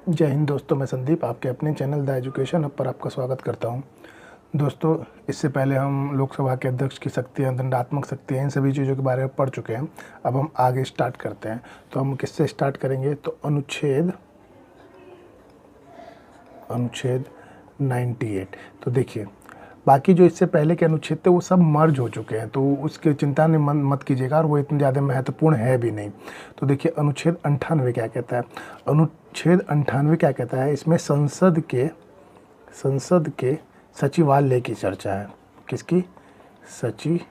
जय हिंद दोस्तों, मैं संदीप आपके अपने चैनल द एजुकेशन हब पर आपका स्वागत करता हूं। दोस्तों, इससे पहले हम लोकसभा के अध्यक्ष की शक्तियां, दंडात्मक शक्तियां, इन सभी चीज़ों के बारे में पढ़ चुके हैं। अब हम आगे स्टार्ट करते हैं। तो हम किससे स्टार्ट करेंगे? तो अनुच्छेद 98। तो देखिए, बाकी जो इससे पहले के अनुच्छेद थे वो सब मर्ज हो चुके हैं, तो उसकी चिंता नहीं मत कीजिएगा, और वो इतने ज़्यादा महत्वपूर्ण है भी नहीं। तो देखिए, अनुच्छेद 98 क्या कहता है? अनुच्छेद 98 क्या कहता है? इसमें संसद के सचिवालय की चर्चा है। किसकी? सचिवालय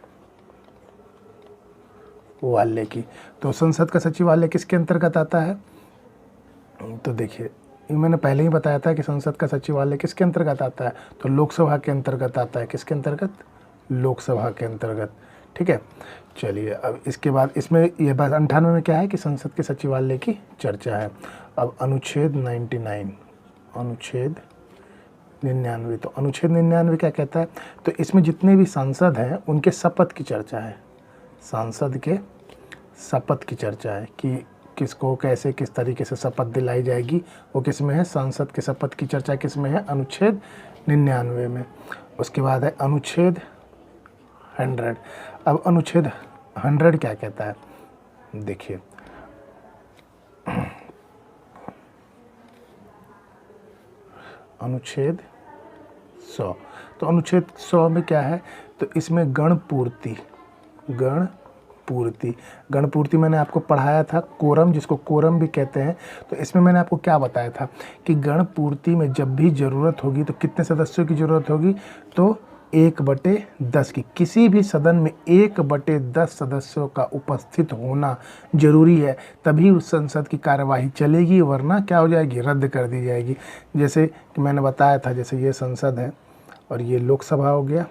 की। तो संसद का सचिवालय किसके अंतर्गत आता है? तो देखिए, ये मैंने पहले ही बताया था कि संसद का सचिवालय किसके अंतर्गत आता है, तो लोकसभा के अंतर्गत आता है। किसके अंतर्गत? लोकसभा के अंतर्गत। ठीक है, चलिए अब इसके बाद इसमें ये बात 98 में क्या है कि संसद के सचिवालय की चर्चा है। अब अनुच्छेद 99, अनुच्छेद 99। तो अनुच्छेद 99 क्या कहता है? तो इसमें जितने भी सांसद हैं उनके शपथ की चर्चा है। सांसद के शपथ की चर्चा है कि किसको कैसे किस तरीके से शपथ दिलाई जाएगी, वो किस में है? सांसद के शपथ की चर्चा किस में है? अनुच्छेद 99 में। उसके बाद है अनुच्छेद 100। अब अनुच्छेद 100 क्या कहता है? देखिए, अनुच्छेद 100। तो अनुच्छेद 100 में क्या है? तो इसमें गणपूर्ति मैंने आपको पढ़ाया था, कोरम, जिसको कोरम भी कहते हैं। तो इसमें मैंने आपको क्या बताया था कि गणपूर्ति में जब भी ज़रूरत होगी तो कितने सदस्यों की ज़रूरत होगी? तो 1/10 की। किसी भी सदन में 1/10 सदस्यों का उपस्थित होना जरूरी है, तभी उस संसद की कार्यवाही चलेगी, वरना क्या हो जाएगी? रद्द कर दी जाएगी। जैसे कि मैंने बताया था, जैसे ये संसद है और ये लोकसभा हो गया,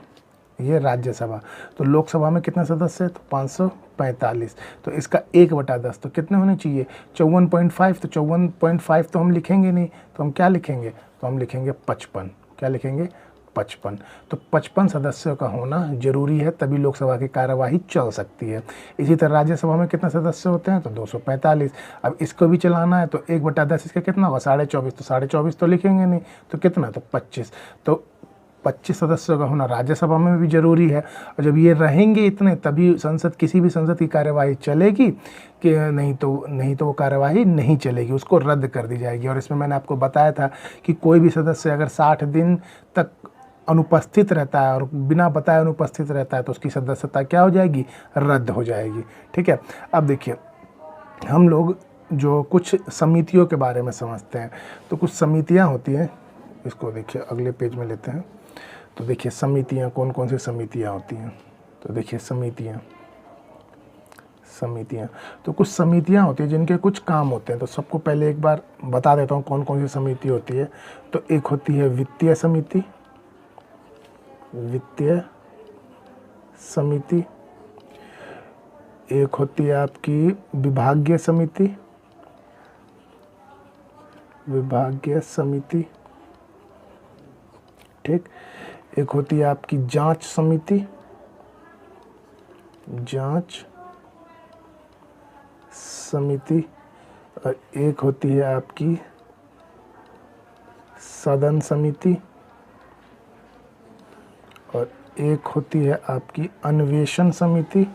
ये राज्यसभा। तो लोकसभा में कितने सदस्य है? तो 545। तो इसका 1/10 तो कितने होने चाहिए? 54.5। तो 54.5 तो हम लिखेंगे नहीं, तो हम क्या लिखेंगे? तो हम लिखेंगे 55। क्या लिखेंगे? 55। तो 55 सदस्यों का होना जरूरी है, तभी लोकसभा की कार्यवाही चल सकती है। इसी तरह राज्यसभा में कितने सदस्य होते हैं? तो 245। अब इसको भी चलाना है, तो 1/10 इसका कितना होगा? 24.5। तो 24.5 तो लिखेंगे नहीं, तो कितना? तो 25। तो 25 सदस्यों का होना राज्यसभा में भी जरूरी है, और जब ये रहेंगे इतने, तभी किसी भी संसद की कार्यवाही चलेगी, कि नहीं तो वो कार्यवाही नहीं चलेगी, उसको रद्द कर दी जाएगी। और इसमें मैंने आपको बताया था कि कोई भी सदस्य अगर 60 दिन तक अनुपस्थित रहता है और बिना बताए अनुपस्थित रहता है, तो उसकी सदस्यता क्या हो जाएगी? रद्द हो जाएगी। ठीक है, अब देखिए, हम लोग जो कुछ समितियों के बारे में समझते हैं, तो कुछ समितियां होती हैं। इसको देखिए, अगले पेज में लेते हैं। तो देखिए, समितियां कौन कौन सी समितियां होती हैं? तो देखिए, समितियां तो कुछ समितियां होती हैं जिनके कुछ काम होते हैं। तो सबको पहले एक बार बता देता हूँ कौन कौन सी समिति होती है। तो एक होती है वित्तीय समिति, एक होती है आपकी विभागीय समिति, ठीक। एक होती है आपकी जांच समिति, और एक होती है आपकी सदन समिति, और एक होती है आपकी अन्वेषण समिति,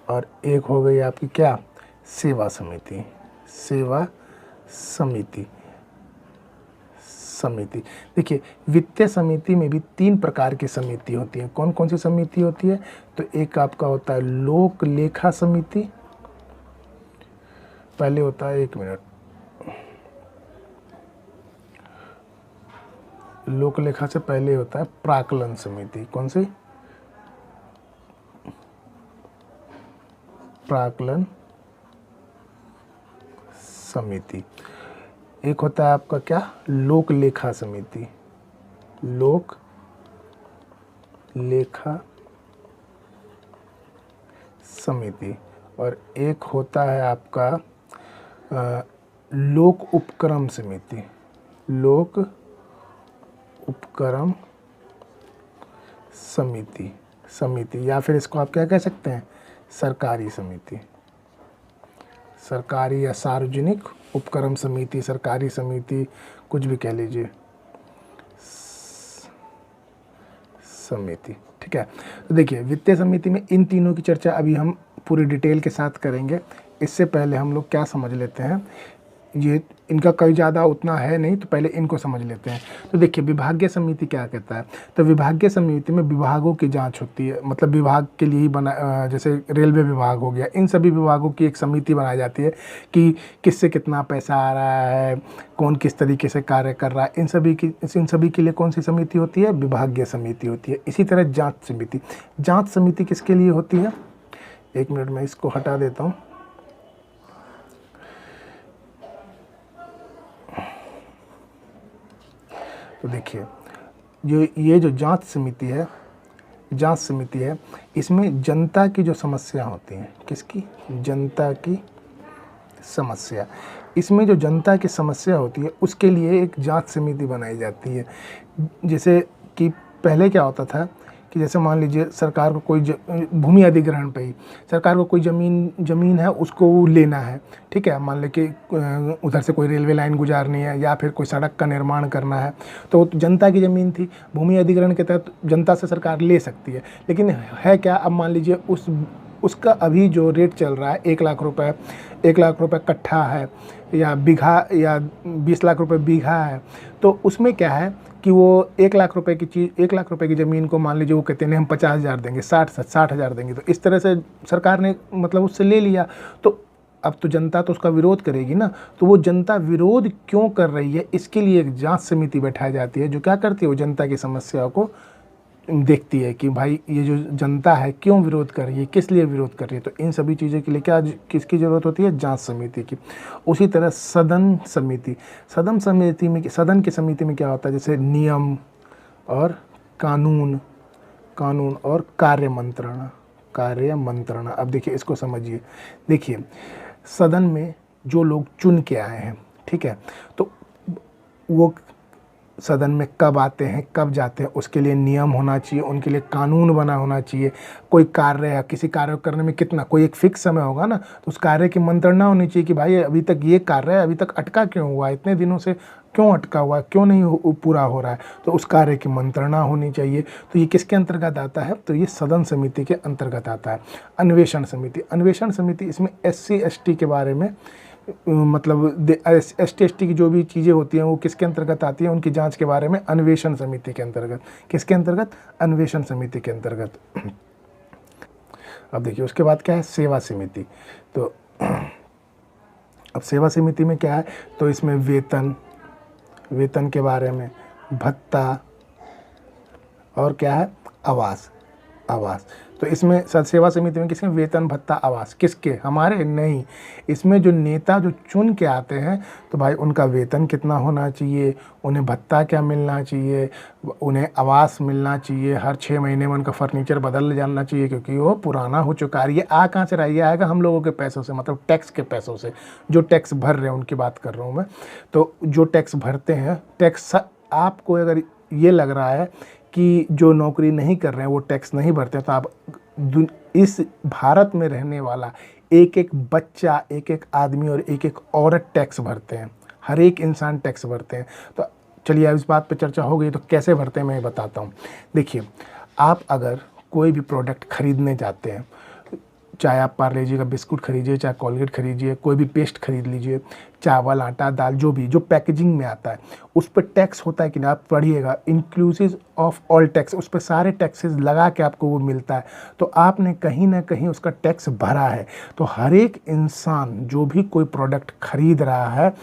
और एक हो गई आपकी क्या? सेवा समिति। देखिए, वित्तीय समिति में भी 3 प्रकार की समिति होती है। कौन कौन सी समिति होती है? तो एक आपका होता है लोक लेखा समिति, पहले होता है, 1 मिनट, लोक लेखा से पहले होता है प्राक्कलन समिति। कौन सी? प्राक्कलन समिति। एक होता है आपका क्या? लोक लेखा समिति, और एक होता है आपका लोक उपक्रम समिति, या फिर इसको आप क्या कह सकते हैं? सरकारी समिति, सरकारी या सार्वजनिक उपक्रम समिति, सरकारी समिति, कुछ भी कह लीजिए, समिति। ठीक है, तो देखिए वित्तीय समिति में इन तीनों की चर्चा अभी हम पूरी डिटेल के साथ करेंगे। इससे पहले हम लोग क्या समझ लेते हैं, ये इनका कोई ज़्यादा उतना है नहीं, तो पहले इनको समझ लेते हैं। तो देखिए विभागीय समिति क्या कहता है, तो विभागीय समिति में विभागों की जांच होती है, मतलब विभाग के लिए ही बना, जैसे रेलवे विभाग हो गया, इन सभी विभागों की एक समिति बनाई जाती है कि किससे कितना पैसा आ रहा है, कौन किस तरीके से कार्य कर रहा है। इन सभी के लिए कौन सी समिति होती है, विभागीय समिति होती है। इसी तरह जाँच समिति, जाँच समिति किसके लिए होती है, एक मिनट में इसको हटा देता हूँ। तो देखिए ये जो जांच समिति है, इसमें जनता की जो समस्या होती हैं, किसकी, जनता की समस्या, इसमें जो जनता की समस्या होती है उसके लिए एक जांच समिति बनाई जाती है। जैसे कि पहले क्या होता था कि जैसे मान लीजिए सरकार को कोई भूमि अधिग्रहण पे ही सरकार को कोई ज़मीन है उसको लेना है, ठीक है, मान ली कि उधर से कोई रेलवे लाइन गुजारनी है या फिर कोई सड़क का निर्माण करना है, तो जनता की ज़मीन थी, भूमि अधिग्रहण के तहत जनता से सरकार ले सकती है। लेकिन है क्या, अब मान लीजिए उसका अभी जो रेट चल रहा है 1,00,000 रुपये कट्ठा है या बीघा या 20 लाख रुपए बीघा है, तो उसमें क्या है कि वो 1,00,000 रुपये की चीज़, 1,00,000 रुपये की ज़मीन को मान लीजिए वो कहते हैं हम 50,000 देंगे, 60,000 देंगे, तो इस तरह से सरकार ने मतलब उससे ले लिया। तो अब तो जनता तो उसका विरोध करेगी ना, तो वो जनता विरोध क्यों कर रही है, इसके लिए एक जांच समिति बैठाई जाती है जो क्या करती है, वो जनता की समस्याओं को देखती है कि भाई ये जो जनता है क्यों विरोध कर रही है, किस लिए विरोध कर रही है। तो इन सभी चीज़ों के लिए क्या किसकी ज़रूरत होती है, जांच समिति की। उसी तरह सदन समिति, सदन की समिति में क्या होता है, जैसे नियम और कानून और कार्य मंत्रणा। अब देखिए इसको समझिए, देखिए सदन में जो लोग चुन के आए हैं, ठीक है, तो वो सदन में कब आते हैं कब जाते हैं, उसके लिए नियम होना चाहिए, उनके लिए कानून बना होना चाहिए। कोई कार्य है, किसी कार्य को करने में कितना कोई एक फिक्स समय होगा ना, तो उस कार्य की मंत्रणा होनी चाहिए कि भाई अभी तक ये कार्य है, अभी तक अटका क्यों हुआ, इतने दिनों से क्यों अटका हुआ है, क्यों नहीं पूरा हो रहा है, तो उस कार्य की मंत्रणा होनी चाहिए। तो ये किसके अंतर्गत आता है, तो ये सदन समिति के अंतर्गत आता है। अन्वेषण समिति इसमें SC ST के बारे में, मतलब ST की जो भी चीज़ें होती हैं वो किसके अंतर्गत आती हैं, उनकी जांच के बारे में अन्वेषण समिति के अंतर्गत। किसके अंतर्गत, अन्वेषण समिति के अंतर्गत। अब देखिए उसके बाद क्या है, सेवा समिति। तो अब सेवा समिति में क्या है, तो इसमें वेतन के बारे में, भत्ता और क्या है, आवास। तो इसमें सेवा समिति में किसके, वेतन भत्ता आवास, किसके, हमारे नहीं, इसमें जो नेता जो चुन के आते हैं तो भाई उनका वेतन कितना होना चाहिए, उन्हें भत्ता क्या मिलना चाहिए, उन्हें आवास मिलना चाहिए, हर 6 महीने में उनका फर्नीचर बदल जाना चाहिए क्योंकि वो पुराना हो चुका है। ये कहाँ से रहा, ये आएगा हम लोगों के पैसों से, मतलब टैक्स के पैसों से, जो टैक्स भर रहे हैं उनकी बात कर रहा हूँ मैं। तो जो टैक्स भरते हैं, टैक्स आपको अगर ये लग रहा है कि जो नौकरी नहीं कर रहे हैं वो टैक्स नहीं भरते, तो आप इस भारत में रहने वाला एक एक बच्चा, एक एक आदमी और एक एक औरत टैक्स भरते हैं, हर एक इंसान टैक्स भरते हैं। तो चलिए अब इस बात पे चर्चा हो गई, तो कैसे भरते हैं मैं बताता हूँ। देखिए आप अगर कोई भी प्रोडक्ट खरीदने जाते हैं, चाहे आप पार्ले जी का बिस्कुट खरीदिए, चाहे कोलगेट खरीदिए, कोई भी पेस्ट खरीद लीजिए, चावल आटा दाल जो भी जो पैकेजिंग में आता है उस पर टैक्स होता है कि नहीं, आप पढ़िएगा, इंक्लूसिव ऑफ ऑल टैक्स, उस पर सारे टैक्सेस लगा के आपको वो मिलता है। तो आपने कहीं ना कहीं उसका टैक्स भरा है। तो हर एक इंसान जो भी कोई प्रोडक्ट खरीद रहा है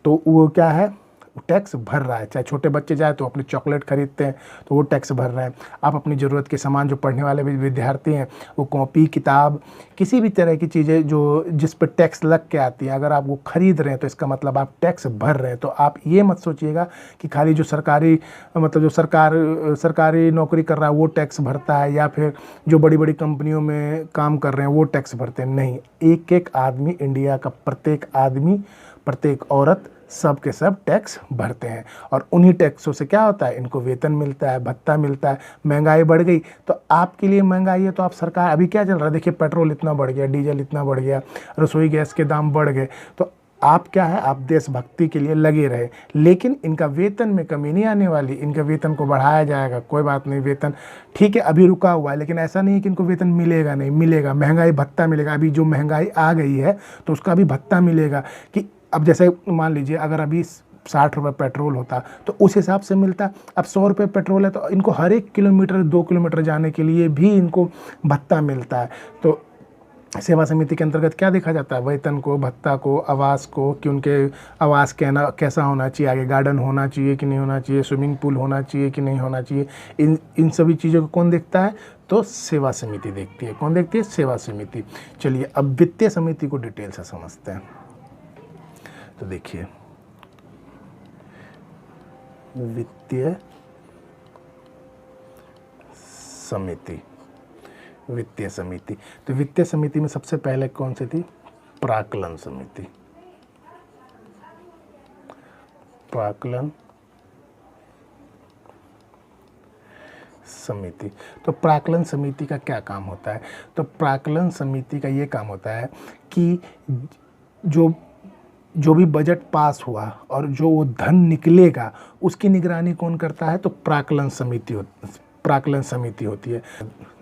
तो वो क्या है, टैक्स भर रहा है। चाहे छोटे बच्चे जाए तो अपने चॉकलेट खरीदते हैं तो वो टैक्स भर रहे हैं। आप अपनी ज़रूरत के सामान, जो पढ़ने वाले विद्यार्थी हैं, वो कॉपी किताब किसी भी तरह की चीज़ें जो जिस पर टैक्स लग के आती है, अगर आप वो खरीद रहे हैं तो इसका मतलब आप टैक्स भर रहे हैं। तो आप ये मत सोचिएगा कि खाली जो सरकारी, मतलब जो सरकारी नौकरी कर रहा है वो टैक्स भरता है, या फिर जो बड़ी बड़ी कंपनियों में काम कर रहे हैं वो टैक्स भरते हैं। नहीं, एक एक आदमी, इंडिया का प्रत्येक आदमी, प्रत्येक औरत सब के सब टैक्स भरते हैं और उन्हीं टैक्सों से क्या होता है, इनको वेतन मिलता है, भत्ता मिलता है। महंगाई बढ़ गई तो आपके लिए महंगाई है, तो आप सरकार, अभी क्या चल रहा है, देखिए पेट्रोल इतना बढ़ गया, डीजल इतना बढ़ गया, रसोई गैस के दाम बढ़ गए, तो आप क्या है, आप देशभक्ति के लिए लगे रहे, लेकिन इनका वेतन में कमी नहीं आने वाली, इनके वेतन को बढ़ाया जाएगा। कोई बात नहीं, वेतन ठीक है अभी रुका हुआ है, लेकिन ऐसा नहीं है कि इनको वेतन मिलेगा नहीं, मिलेगा, महंगाई भत्ता मिलेगा। अभी जो महंगाई आ गई है तो उसका भी भत्ता मिलेगा। कि अब जैसे मान लीजिए अगर अभी 60 रुपये पेट्रोल होता तो उस हिसाब से मिलता, अब 100 रुपये पेट्रोल है तो इनको हर 1 किलोमीटर 2 किलोमीटर जाने के लिए भी इनको भत्ता मिलता है। तो सेवा समिति के अंतर्गत क्या देखा जाता है, वेतन को, भत्ता को, आवास को, कि उनके आवास कैसा होना चाहिए, आगे गार्डन होना चाहिए कि नहीं होना चाहिए, स्विमिंग पूल होना चाहिए कि नहीं होना चाहिए, इन सभी चीज़ों को कौन देखता है, तो सेवा समिति देखती है। कौन देखती है, सेवा समिति। चलिए अब वित्तीय समिति को डिटेल से समझते हैं। तो देखिए वित्तीय समिति, वित्तीय समिति, तो वित्तीय समिति में सबसे पहले कौन सी थी, प्राक्कलन समिति। प्राक्कलन समिति, तो प्राक्कलन समिति का क्या काम होता है, तो प्राक्कलन समिति का ये काम होता है कि जो भी बजट पास हुआ और जो वो धन निकलेगा उसकी निगरानी कौन करता है, तो प्राक्कलन समिति होती है।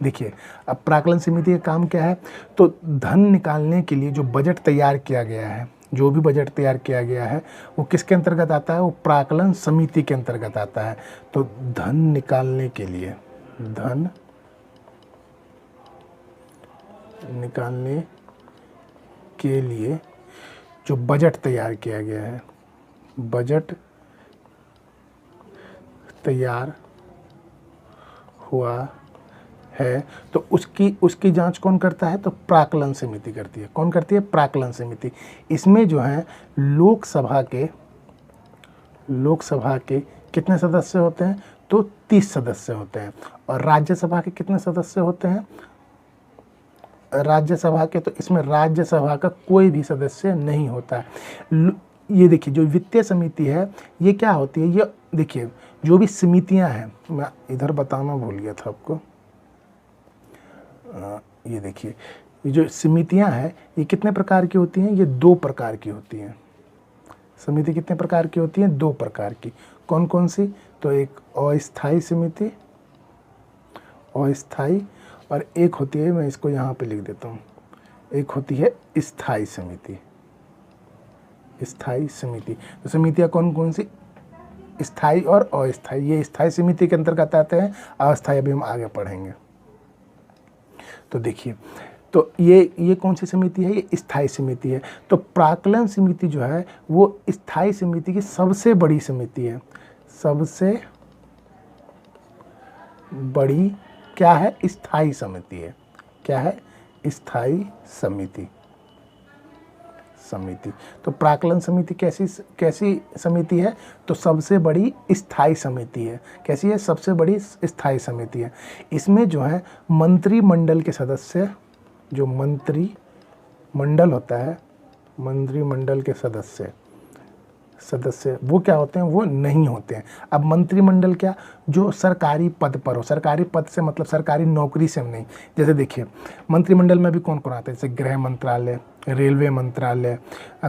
देखिए अब प्राक्कलन समिति का काम क्या है, तो धन निकालने के लिए जो बजट तैयार किया गया है, जो भी बजट तैयार किया गया है वो किसके अंतर्गत आता है, वो प्राक्कलन समिति के अंतर्गत आता है। तो धन निकालने के लिए, धन निकालने के लिए जो बजट तैयार किया गया है, बजट तैयार हुआ है, तो उसकी जांच कौन करता है, तो प्राक्कलन समिति करती है। कौन करती है, प्राक्कलन समिति। इसमें जो है लोकसभा के कितने सदस्य होते हैं, तो 30 सदस्य होते हैं। और राज्यसभा के कितने सदस्य होते हैं, राज्यसभा के, तो इसमें राज्यसभा का कोई भी सदस्य नहीं होता है। ये देखिए जो वित्तीय समिति है ये क्या होती है, ये देखिए जो भी समितियां हैं, मैं इधर बताना भूल गया था आपको, ये देखिए ये जो समितियां हैं ये कितने प्रकार की होती हैं, ये 2 प्रकार की होती हैं। समिति कितने प्रकार की होती हैं, 2 प्रकार की। कौन कौन सी, तो एक अस्थायी समिति, अस्थायी, और एक होती है, मैं इसको यहाँ पे लिख देता हूँ, एक होती है स्थायी समिति। स्थायी समिति, तो समितियाँ कौन कौन सी, स्थायी और अस्थायी। ये स्थायी समिति के अंतर्गत आते हैं, अस्थायी अभी हम आगे पढ़ेंगे। तो देखिए तो ये कौन सी समिति है, ये स्थायी समिति है। तो प्राक्कलन समिति जो है वो स्थायी समिति की सबसे बड़ी समिति है। सबसे बड़ी क्या है, स्थायी समिति है। क्या है, स्थायी समिति। तो प्राक्कलन समिति कैसी समिति है, तो सबसे बड़ी स्थायी समिति है। कैसी है, सबसे बड़ी स्थायी समिति है। इसमें जो है मंत्रिमंडल के सदस्य, जो मंत्रिमंडल होता है, मंत्रिमंडल के सदस्य वो क्या होते हैं, वो नहीं होते हैं। अब मंत्रिमंडल क्या, जो सरकारी पद पर हो, सरकारी पद से मतलब सरकारी नौकरी से नहीं। जैसे देखिए मंत्रिमंडल में भी कौन कौन आता है, जैसे गृह मंत्रालय, रेलवे मंत्रालय,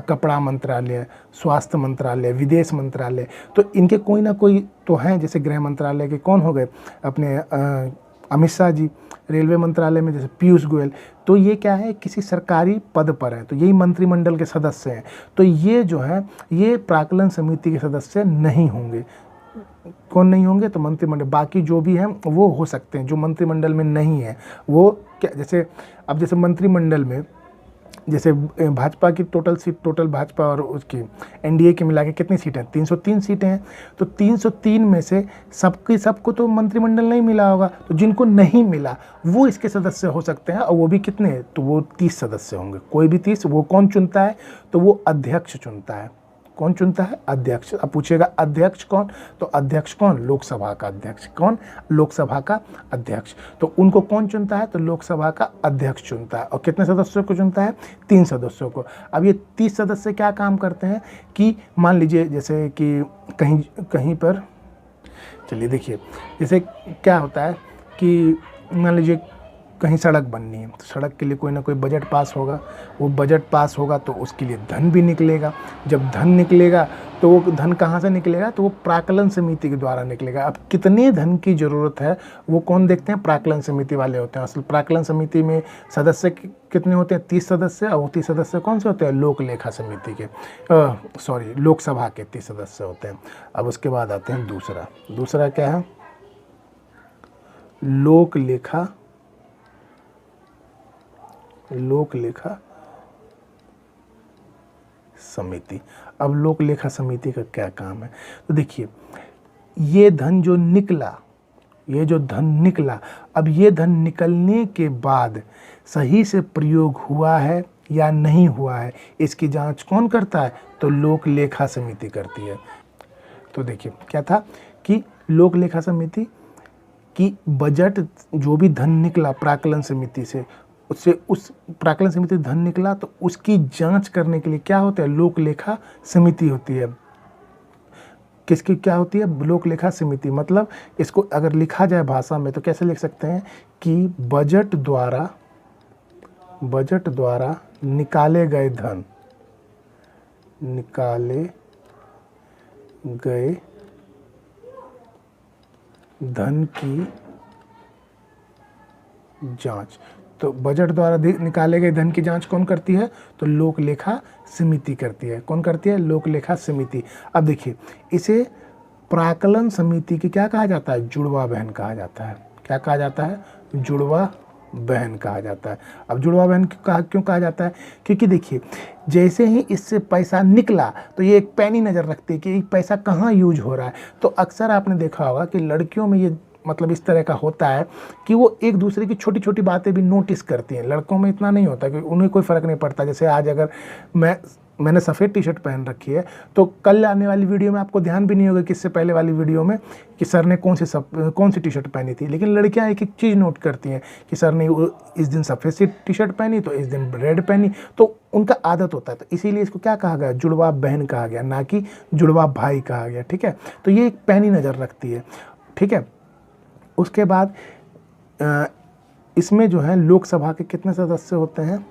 कपड़ा मंत्रालय, स्वास्थ्य मंत्रालय, विदेश मंत्रालय, तो इनके कोई ना कोई तो हैं। जैसे गृह मंत्रालय के कौन हो गए, अपने अमित शाह जी। रेलवे मंत्रालय में जैसे पीयूष गोयल। तो ये क्या है, किसी सरकारी पद पर है, तो यही मंत्रिमंडल के सदस्य हैं। तो ये जो है ये प्राक्कलन समिति के सदस्य नहीं होंगे। कौन नहीं होंगे, तो मंत्रिमंडल। बाकी जो भी हैं वो हो सकते हैं, जो मंत्रिमंडल में नहीं है वो क्या, जैसे अब जैसे मंत्रिमंडल में जैसे भाजपा की टोटल भाजपा और उसकी एनडीए के मिला के कितनी सीटें, 303 सीटें हैं। तो 303 में से सबको तो मंत्रिमंडल नहीं मिला होगा, तो जिनको नहीं मिला वो इसके सदस्य हो सकते हैं। और वो भी कितने, तो वो 30 सदस्य होंगे। कोई भी 30, वो कौन चुनता है, तो वो अध्यक्ष चुनता है। कौन चुनता है? अध्यक्ष। अब पूछेगा अध्यक्ष कौन, तो अध्यक्ष कौन? लोकसभा का अध्यक्ष। कौन? लोकसभा का अध्यक्ष। तो उनको कौन चुनता है? तो लोकसभा का अध्यक्ष चुनता है। और कितने सदस्यों को चुनता है? 3 सदस्यों को। अब ये 30 सदस्य क्या काम करते हैं कि मान लीजिए जैसे कि कहीं पर, चलिए देखिए, जैसे क्या होता है कि मान लीजिए कहीं सड़क बननी है, तो सड़क के लिए कोई ना कोई बजट पास होगा, वो बजट पास होगा तो उसके लिए धन भी निकलेगा। जब धन निकलेगा तो वो धन कहाँ से निकलेगा? तो वो प्राक्कलन समिति के द्वारा निकलेगा। अब कितने धन की ज़रूरत है वो कौन देखते हैं? प्राक्कलन समिति वाले होते हैं। असल प्राक्कलन समिति में सदस्य कितने होते हैं? 30 सदस्य। और वो 30 सदस्य कौन से होते हैं? लोक लेखा समिति के, लोकसभा के 30 सदस्य होते हैं। अब उसके बाद आते हैं दूसरा क्या है? लोक लेखा समिति। अब लोक लेखा समिति का क्या काम है? तो देखिए, ये धन जो निकला, अब ये धन निकलने के बाद सही से प्रयोग हुआ है या नहीं हुआ है, इसकी जांच कौन करता है? तो लोक लेखा समिति करती है। तो देखिए क्या था कि लोक लेखा समिति की बजट, जो भी धन निकला प्राक्कलन समिति से, उससे उस प्राक्कलन समिति धन निकला तो उसकी जांच करने के लिए क्या होता है? लोक लेखा समिति होती है। किसकी क्या होती है? लोक लेखा समिति। मतलब इसको अगर लिखा जाए भाषा में तो कैसे लिख सकते हैं कि बजट द्वारा निकाले गए धन की जांच। तो बजट द्वारा निकाले गए धन की जांच कौन करती है? तो लोक लेखा समिति करती है। कौन करती है? लोक लेखा समिति। अब देखिए, इसे प्राक्कलन समिति की क्या कहा जाता है? जुड़वा बहन कहा जाता है। क्या कहा जाता है? जुड़वा बहन कहा जाता है। अब जुड़वा बहन क्यों कहा जाता है? क्योंकि देखिए, जैसे ही इससे पैसा निकला तो ये एक पैनी नज़र रखती है कि पैसा कहाँ यूज हो रहा है। तो अक्सर आपने देखा होगा कि लड़कियों में ये मतलब इस तरह का होता है कि वो एक दूसरे की छोटी छोटी बातें भी नोटिस करती हैं। लड़कों में इतना नहीं होता कि उन्हें कोई फ़र्क नहीं पड़ता। जैसे आज अगर मैंने सफ़ेद टी शर्ट पहन रखी है तो कल आने वाली वीडियो में आपको ध्यान भी नहीं होगा कि इससे पहले वाली वीडियो में कि सर ने कौन सी टी शर्ट पहनी थी। लेकिन लड़कियां एक एक चीज़ नोट करती हैं कि सर ने इस दिन सफ़ेद सी टी शर्ट पहनी तो इस दिन रेड पहनी, तो उनका आदत होता है। तो इसीलिए इसको क्या कहा गया? जुड़वा बहन कहा गया, ना कि जुड़वा भाई कहा गया। ठीक है, तो ये एक पैनी नज़र रखती है। ठीक है, उसके बाद इसमें जो है लोकसभा के कितने सदस्य होते हैं?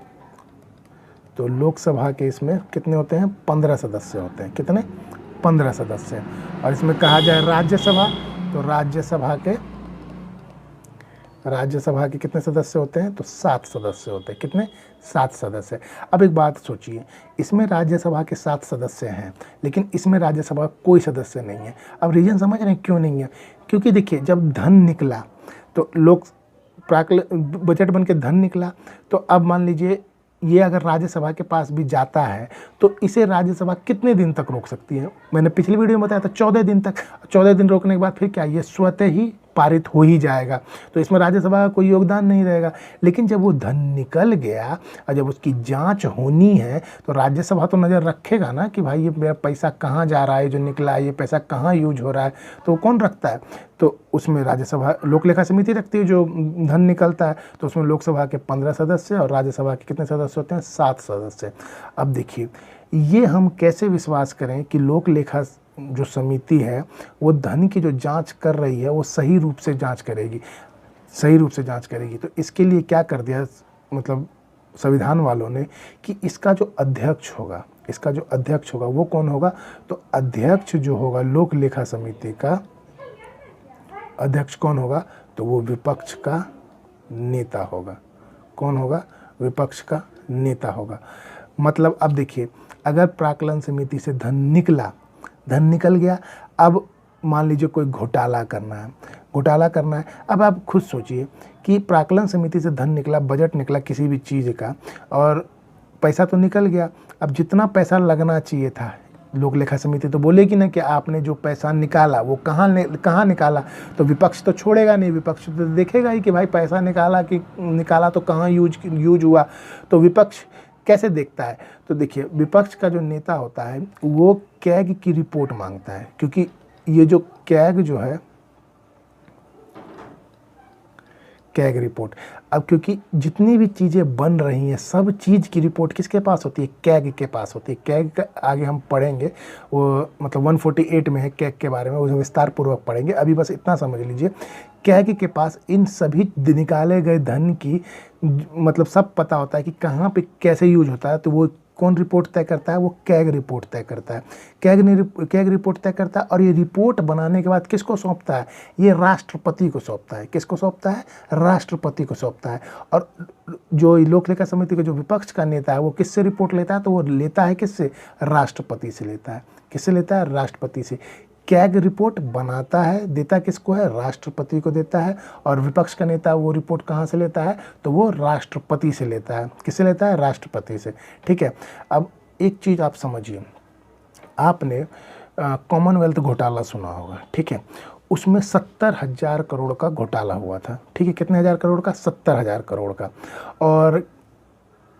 तो लोकसभा के इसमें कितने होते हैं? 15 सदस्य होते हैं। कितने? 15 सदस्य। और इसमें कहा जाए राज्यसभा, तो राज्यसभा के कितने सदस्य होते हैं? तो 7 सदस्य होते हैं। कितने? 7 सदस्य। अब एक बात सोचिए, इसमें राज्यसभा के 7 सदस्य हैं लेकिन इसमें राज्यसभा कोई सदस्य नहीं है। अब रीजन समझ रहे हैं क्यों नहीं है? क्योंकि देखिए, जब धन निकला तो बजट बन के धन निकला, तो अब मान लीजिए ये अगर राज्यसभा के पास भी जाता है तो इसे राज्यसभा कितने दिन तक रोक सकती है? मैंने पिछली वीडियो में बताया था 14 दिन तक। 14 दिन रोकने के बाद फिर क्या, ये स्वतः ही पारित हो ही जाएगा। तो इसमें राज्यसभा का कोई योगदान नहीं रहेगा। लेकिन जब वो धन निकल गया और जब उसकी जांच होनी है तो राज्यसभा तो नज़र रखेगा ना कि भाई ये मेरा पैसा कहाँ जा रहा है, जो निकला है ये पैसा कहाँ यूज हो रहा है। तो कौन रखता है? तो उसमें राज्यसभा लोक लेखा समिति रखती है जो धन निकलता है। तो उसमें लोकसभा के 15 सदस्य और राज्यसभा के कितने सदस्य होते हैं? 7 सदस्य। अब देखिए, ये हम कैसे विश्वास करें कि लोक लेखा जो समिति है वो धन की जो जांच कर रही है वो सही रूप से जांच करेगी, तो इसके लिए क्या कर दिया मतलब संविधान वालों ने कि इसका जो अध्यक्ष होगा वो कौन होगा? तो अध्यक्ष जो होगा लोक लेखा समिति का अध्यक्ष कौन होगा? तो वो विपक्ष का नेता होगा। कौन होगा? विपक्ष का नेता होगा। मतलब अब देखिए, अगर प्राक्कलन समिति से धन निकल गया, अब मान लीजिए कोई घोटाला करना है। अब आप खुद सोचिए कि प्राक्कलन समिति से धन निकला, बजट निकला किसी भी चीज़ का और पैसा तो निकल गया। अब जितना पैसा लगना चाहिए था, लोक लेखा समिति तो बोलेगी ना कि आपने जो पैसा निकाला वो कहाँ निकाला। तो विपक्ष तो छोड़ेगा नहीं, विपक्ष तो देखेगा ही कि भाई पैसा निकाला तो कहाँ यूज हुआ। तो विपक्ष कैसे देखता है? तो देखिए, विपक्ष का जो नेता होता है वो कैग की रिपोर्ट मांगता है, क्योंकि ये जो कैग जो है, कैग रिपोर्ट, अब क्योंकि जितनी भी चीज़ें बन रही हैं सब चीज़ की रिपोर्ट किसके पास होती है? कैग के पास होती है। कैग का आगे हम पढ़ेंगे, वो मतलब 148 में है कैग के बारे में, उसे विस्तार पूर्वक पढ़ेंगे। अभी बस इतना समझ लीजिए, कैग के पास इन सभी निकाले गए धन की मतलब सब पता होता है कि कहाँ पे कैसे यूज होता है। तो वो कौन रिपोर्ट तय करता है? वो कैग रिपोर्ट तय करता है। कैग रिपोर्ट तय करता है, और ये रिपोर्ट बनाने के बाद किसको सौंपता है? ये राष्ट्रपति को सौंपता है। किसको सौंपता है? राष्ट्रपति को सौंपता है। और जो लोक लेखा समिति का जो विपक्ष का नेता है वो किससे रिपोर्ट लेता है? तो वो लेता है किससे? राष्ट्रपति से लेता है। किससे लेता है? राष्ट्रपति से। कैग रिपोर्ट बनाता है, देता किसको है? राष्ट्रपति को देता है। और विपक्ष का नेता वो रिपोर्ट कहाँ से लेता है? तो वो राष्ट्रपति से लेता है। किससे लेता है? राष्ट्रपति से। ठीक है। अब एक चीज़ आप समझिए, आपने कॉमनवेल्थ घोटाला सुना होगा, ठीक है? उसमें 70,000 करोड़ का घोटाला हुआ था, ठीक है? कितने हज़ार करोड़ का? 70,000 करोड़ का। और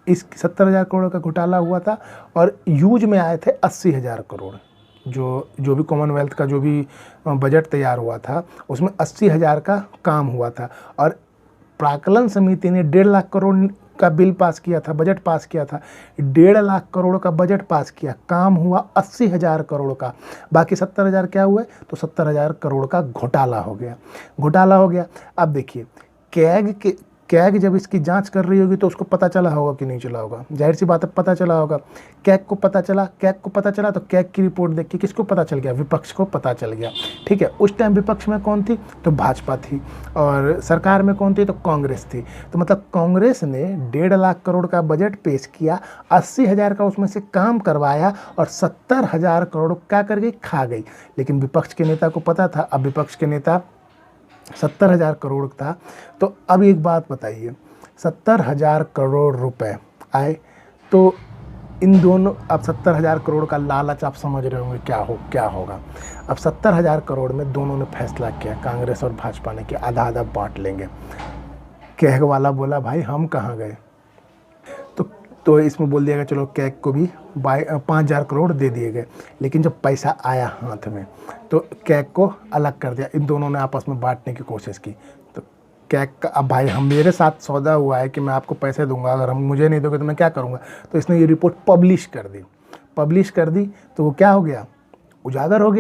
इस 70,000 करोड़ का घोटाला हुआ था, और यूज में आए थे 80,000 करोड़। जो भी कॉमनवेल्थ का जो भी बजट तैयार हुआ था उसमें 80,000 का काम हुआ था। और प्राक्कलन समिति ने 1.5 लाख करोड़ का बिल पास किया था, बजट पास किया था। 1.5 लाख करोड़ का बजट पास किया, काम हुआ 80,000 करोड़ का। बाकी 70,000 क्या हुए? तो 70,000 करोड़ का घोटाला हो गया। घोटाला हो गया। अब देखिए, कैग जब इसकी जांच कर रही होगी तो उसको पता चला होगा कि नहीं चला होगा? जाहिर सी बात है, पता चला होगा। कैग को पता चला तो कैग की रिपोर्ट देख के किसको पता चल गया? विपक्ष को पता चल गया। ठीक है। उस टाइम विपक्ष में कौन थी? तो भाजपा थी। और सरकार में कौन थी? तो कांग्रेस थी। तो मतलब कांग्रेस ने 1.5 लाख करोड़ का बजट पेश किया, 80,000 का उसमें से काम करवाया, और 70,000 करोड़ क्या कर गई? खा गई। लेकिन विपक्ष के नेता को पता था। अब विपक्ष के नेता 70,000 करोड़ था। तो अब एक बात बताइए, 70,000 करोड़ रुपए आए, तो इन दोनों, अब 70,000 करोड़ का लालच आप समझ रहे होंगे क्या होगा। अब 70,000 करोड़ में दोनों ने फैसला किया, कांग्रेस और भाजपा ने, कि आधा आधा बांट लेंगे। कैग वाला बोला भाई हम कहाँ गए, तो इसमें बोल दिया गया चलो कैग को भी 5,000 करोड़ दे दिए गए। लेकिन जब पैसा आया हाथ में तो कैग को अलग कर दिया। इन दोनों ने आपस में बांटने की कोशिश की। तो कैग का, अब भाई हम मेरे साथ सौदा हुआ है कि मैं आपको पैसे दूंगा, अगर हम मुझे नहीं दोगे तो मैं क्या करूंगा? तो इसने ये रिपोर्ट पब्लिश कर दी। तो वो क्या हो गया? उजागर हो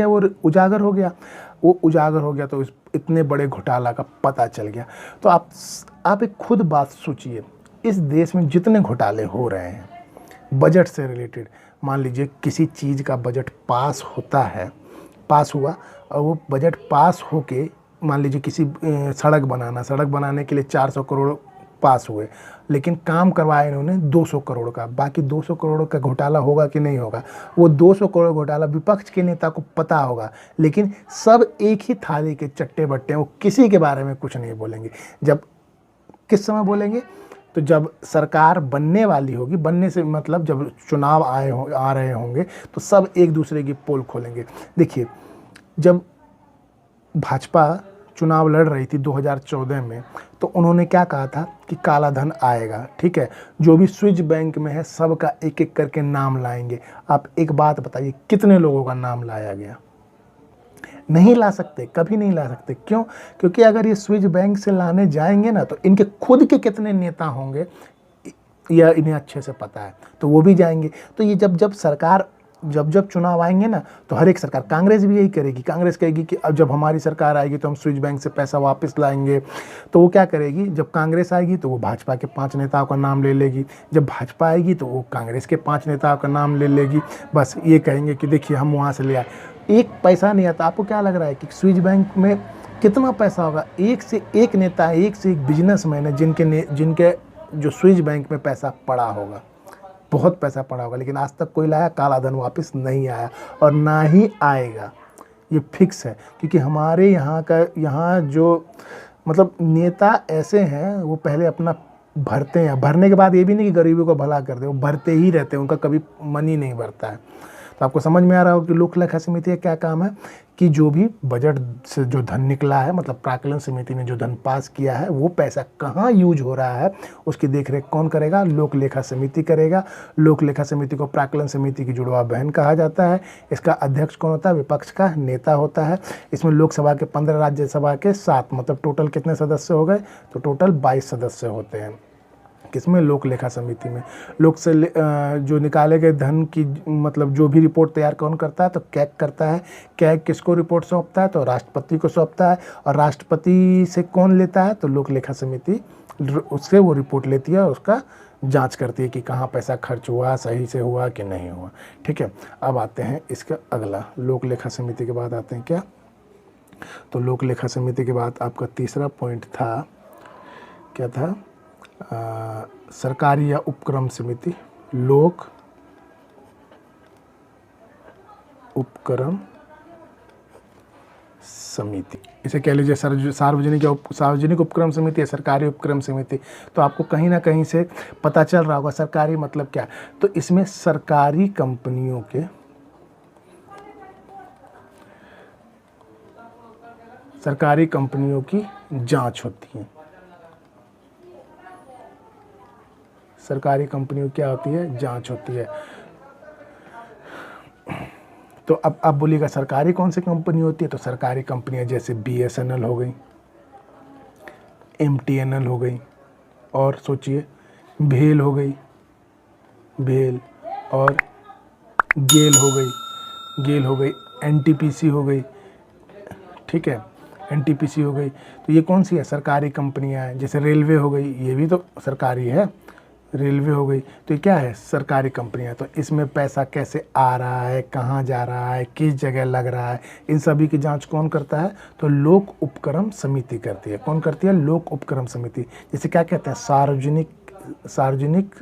गया। तो इतने बड़े घोटाला का पता चल गया। तो आप एक खुद बात सोचिए, इस देश में जितने घोटाले हो रहे हैं बजट से रिलेटेड, मान लीजिए किसी चीज़ का बजट पास हुआ, और वो बजट पास होके मान लीजिए किसी सड़क बनाने के लिए 400 करोड़ पास हुए, लेकिन काम करवाया इन्होंने 200 करोड़ का। बाकी 200 करोड़ का घोटाला होगा कि नहीं होगा? वो 200 करोड़ घोटाला विपक्ष के नेता को पता होगा, लेकिन सब एक ही थाली के चट्टे बट्टे, वो किसी के बारे में कुछ नहीं बोलेंगे। जब किस समय बोलेंगे? तो जब सरकार बनने वाली होगी, बनने से मतलब जब चुनाव आ रहे होंगे, तो सब एक दूसरे की पोल खोलेंगे। देखिए, जब भाजपा चुनाव लड़ रही थी 2014 में, तो उन्होंने क्या कहा था कि काला धन आएगा, ठीक है, जो भी स्विस बैंक में है सबका एक एक करके नाम लाएंगे। आप एक बात बताइए, कितने लोगों का नाम लाया गया? नहीं ला सकते, कभी नहीं ला सकते। क्यों? क्योंकि अगर ये स्विस बैंक से लाने जाएंगे ना, तो इनके खुद के कितने नेता होंगे यह इन्हें अच्छे से पता है, तो वो भी जाएंगे। तो ये जब चुनाव आएंगे ना, तो हर एक सरकार, कांग्रेस भी यही करेगी। कांग्रेस कहेगी कि अब जब हमारी सरकार आएगी तो हम स्विस बैंक से पैसा वापस लाएंगे। तो वो क्या करेगी? जब कांग्रेस आएगी तो वो भाजपा के 5 नेताओं का नाम ले लेगी, जब भाजपा आएगी तो वो कांग्रेस के 5 नेताओं का नाम ले लेगी। बस ये कहेंगे कि देखिए हम वहाँ से ले आए, एक पैसा नहीं आता। आपको क्या लग रहा है कि स्विस बैंक में कितना पैसा होगा? एक से एक नेता है, एक से एक बिजनेसमैन है जिनके जो स्विस बैंक में पैसा पड़ा होगा, बहुत पैसा पड़ा होगा, लेकिन आज तक कोई लाया? काला धन वापस नहीं आया, और ना ही आएगा, ये फिक्स है। क्योंकि हमारे यहाँ जो मतलब नेता ऐसे हैं, वो पहले अपना भरते हैं, भरने के बाद ये भी नहीं कि गरीबों को भला कर दे, वो भरते ही रहते हैं, उनका कभी मन ही नहीं भरता है। तो आपको समझ में आ रहा होगा कि लोक लेखा समिति का क्या काम है कि जो भी बजट से जो धन निकला है, मतलब प्राक्कलन समिति ने जो धन पास किया है, वो पैसा कहाँ यूज हो रहा है उसकी देखरेख कौन करेगा? लोक लेखा समिति करेगा। लोक लेखा समिति को प्राक्कलन समिति की जुड़वा बहन कहा जाता है। इसका अध्यक्ष कौन होता है? विपक्ष का नेता होता है। इसमें लोकसभा के 15, राज्यसभा के 7, मतलब टोटल कितने सदस्य हो गए? तो टोटल 22 सदस्य होते हैं। किसमें? लोक लेखा समिति में। लोक से जो निकाले गए धन की, मतलब जो भी रिपोर्ट तैयार कौन करता है? तो कैग करता है। कैग किसको रिपोर्ट सौंपता है? तो राष्ट्रपति को सौंपता है। और राष्ट्रपति से कौन लेता है? तो लोक लेखा समिति उससे वो रिपोर्ट लेती है और उसका जांच करती है कि कहाँ पैसा खर्च हुआ, सही से हुआ कि नहीं हुआ। ठीक है, अब आते हैं इसका अगला, लोक लेखा समिति के बाद आते हैं क्या? तो लोक लेखा समिति के बाद आपका तीसरा पॉइंट था, क्या था? सरकारी या उपक्रम समिति। लोक उपक्रम समिति, इसे कह लीजिए सार्वजनिक उपक्रम समिति या सरकारी उपक्रम समिति। तो आपको कहीं ना कहीं से पता चल रहा होगा सरकारी मतलब क्या। तो इसमें सरकारी कंपनियों की जांच होती है। सरकारी कंपनियों क्या होती है? जांच होती है। तो अब आप बोलिएगा सरकारी कौन सी कंपनी होती है? तो सरकारी कंपनियां जैसे BSNL हो गई, MTNL हो गई, और सोचिए भेल हो गई, भेल, और गेल हो गई, NTPC हो गई। ठीक है, NTPC हो गई। तो ये कौन सी है? सरकारी कंपनियां हैं। जैसे रेलवे हो गई, ये भी तो सरकारी है, रेलवे हो गई। तो ये क्या है? सरकारी कंपनियां। तो इसमें पैसा कैसे आ रहा है, कहाँ जा रहा है, किस जगह लग रहा है, इन सभी की जांच कौन करता है? तो लोक उपक्रम समिति करती है। कौन करती है? लोक उपक्रम समिति। जैसे क्या कहते हैं? सार्वजनिक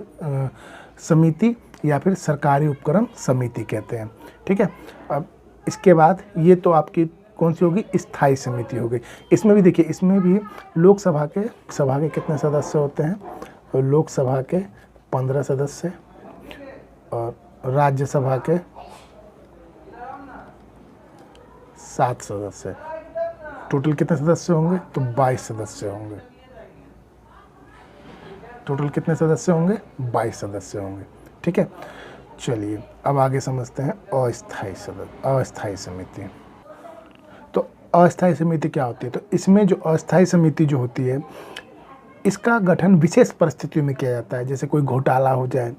समिति या फिर सरकारी उपक्रम समिति कहते हैं। ठीक है, अब इसके बाद ये तो आपकी कौन सी होगी? स्थायी समिति हो गई। इसमें भी देखिए, इसमें भी लोकसभा के कितने सदस्य होते हैं? तो लोकसभा के 15 सदस्य और राज्यसभा के 7 सदस्य। टोटल कितने सदस्य होंगे? तो 22 सदस्य होंगे। टोटल कितने सदस्य होंगे? 22 सदस्य होंगे। ठीक है, चलिए अब आगे समझते हैं अस्थायी समिति। तो अस्थायी समिति क्या होती है? तो इसमें जो अस्थायी समिति जो होती है, इसका गठन विशेष परिस्थितियों में किया जाता है। जैसे कोई घोटाला हो जाए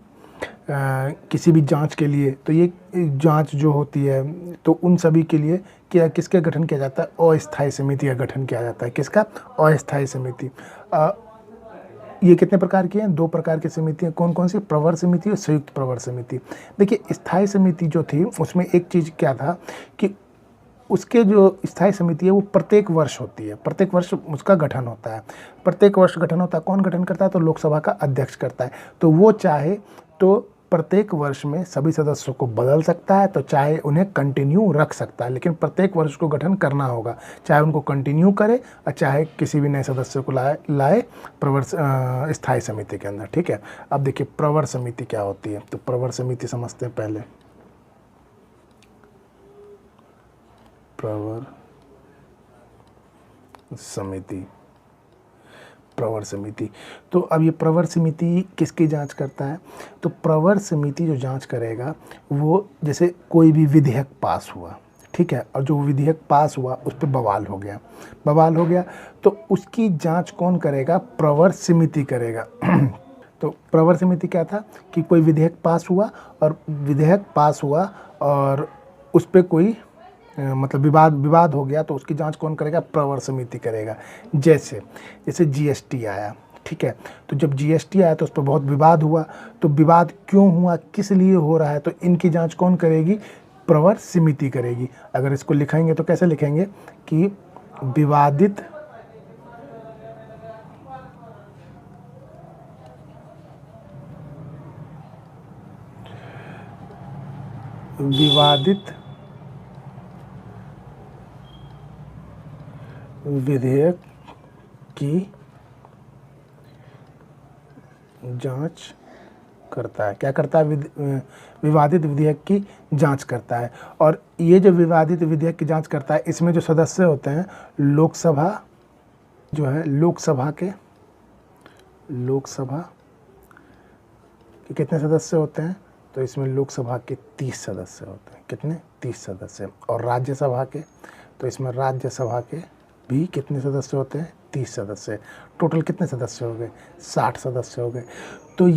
किसी भी जांच के लिए, तो ये जांच जो होती है, तो उन सभी के लिए किसके गठन किया जाता है? अस्थायी समिति का गठन किया जाता है। किसका? अस्थायी समिति। ये कितने प्रकार की हैं? 2 प्रकार की समितियाँ। कौन कौन सी? प्रवर समिति और संयुक्त प्रवर समिति। देखिए, स्थायी समिति जो थी उसमें एक चीज़ क्या था कि उसके जो स्थायी समिति है वो प्रत्येक वर्ष होती है, प्रत्येक वर्ष उसका गठन होता है। प्रत्येक वर्ष गठन होता है। कौन गठन करता है? तो लोकसभा का अध्यक्ष करता है। तो वो चाहे तो प्रत्येक वर्ष में सभी सदस्यों को बदल सकता है, तो चाहे उन्हें कंटिन्यू रख सकता है, लेकिन प्रत्येक वर्ष को गठन करना होगा। चाहे उनको कंटिन्यू करे और चाहे किसी भी नए सदस्य को लाए प्रवर स्थायी समिति के अंदर। ठीक है, अब देखिए प्रवर समिति क्या होती है। तो प्रवर समिति समझते हैं पहले। प्रवर समिति। तो अब ये प्रवर समिति किसकी जांच करता है? तो प्रवर समिति जो जांच करेगा वो, जैसे कोई भी विधेयक पास हुआ, ठीक है, और जो विधेयक पास हुआ उस पर बवाल हो गया, तो उसकी जांच कौन करेगा? प्रवर समिति करेगा। तो प्रवर समिति क्या था कि कोई विधेयक पास हुआ और उस पर कोई मतलब विवाद हो गया, तो उसकी जांच कौन करेगा? प्रवर समिति करेगा। जैसे GST आया, ठीक है, तो जब GST आया तो उस पर बहुत विवाद हुआ, तो विवाद क्यों हुआ, किस लिए हो रहा है, तो इनकी जांच कौन करेगी? प्रवर समिति करेगी। अगर इसको लिखेंगे तो कैसे लिखेंगे कि विवादित विधेयक की जांच करता है। क्या करता है? विवादित विधेयक की जांच करता है। और ये जो विवादित विधेयक की जांच करता है, इसमें जो सदस्य होते हैं, लोकसभा जो है, लोकसभा के कितने सदस्य होते हैं? तो इसमें लोकसभा के 30 सदस्य होते हैं। कितने? 30 सदस्य। और राज्यसभा के, तो इसमें राज्यसभा के भी कितने सदस्य होते हैं? 30 सदस्य। टोटल कितने सदस्य हो गए? 60 सदस्य हो गए। तो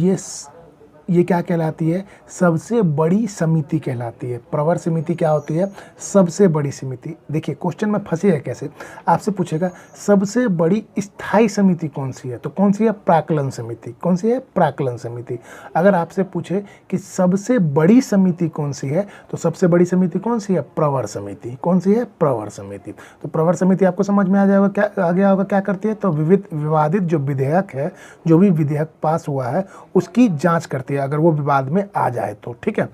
ये क्या कहलाती है? सबसे बड़ी समिति कहलाती है। प्रवर समिति क्या होती है? सबसे बड़ी समिति। देखिए क्वेश्चन में फंसे है कैसे, आपसे पूछेगा सबसे बड़ी स्थायी समिति कौन सी है, तो कौन सी है? प्राक्कलन समिति। कौन सी है? प्राक्कलन समिति। अगर आपसे पूछे कि सबसे बड़ी समिति कौन सी है, तो सबसे बड़ी समिति कौन सी है? प्रवर समिति। कौन सी है? प्रवर समिति। तो प्रवर समिति आपको समझ में आ जाएगा, क्या आ गया होगा, क्या करती है? तो विवादित जो विधेयक है, जो भी विधेयक पास हुआ है, उसकी जांच करती है, अगर वो विवाद में आ जाए तो। ठीक है।